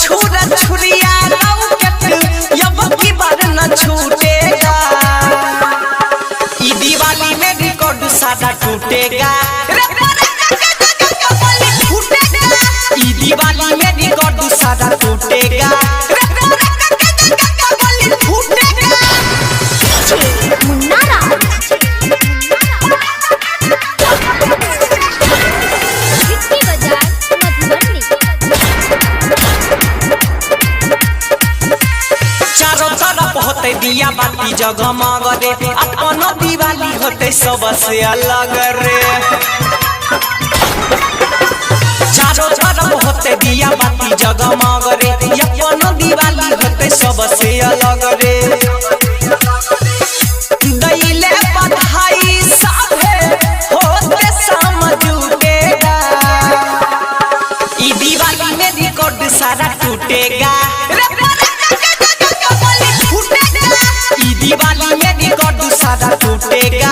छुरा छुरिया रॉकेट यब की बार न छूटेगा। ई दिवाली में रिकॉर्ड सारा टूटेगा। ई दिवाली में रिकॉर्ड सारा टूटेगा। दिया बाती जगमग रे अपन दिवाली होते सबसे अलग रे। चारों तरफ होते दिया बाती जगमग रे अपन दिवाली होते सबसे अलग रे। दैले बधाई साथे होते समझूटेगा। ई दिवाली में रिकॉर्ड सारा टूटेगा। दिवाली में रिकॉर्ड सारा टूटेगा।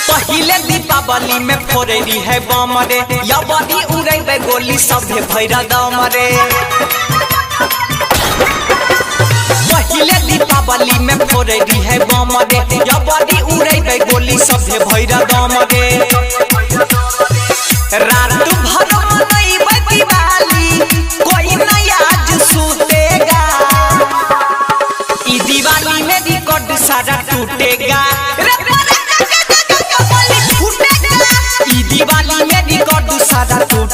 पहले दीपावली में फोड़ेली है बम रे या बड़ी उड़े गोली सभे भैरा दम रे। पहले दीपावली में फोड़ेली है बम रे या बड़ी उड़े गोली सभे भैरा दम रे। रात भर मनइबे दिवाली कोई नहीं आज सुतेगा। ई दिवाली में रिकॉर्ड सारा टूटेगा। ई दिवाली में रिकॉर्ड सारा टूटेगा।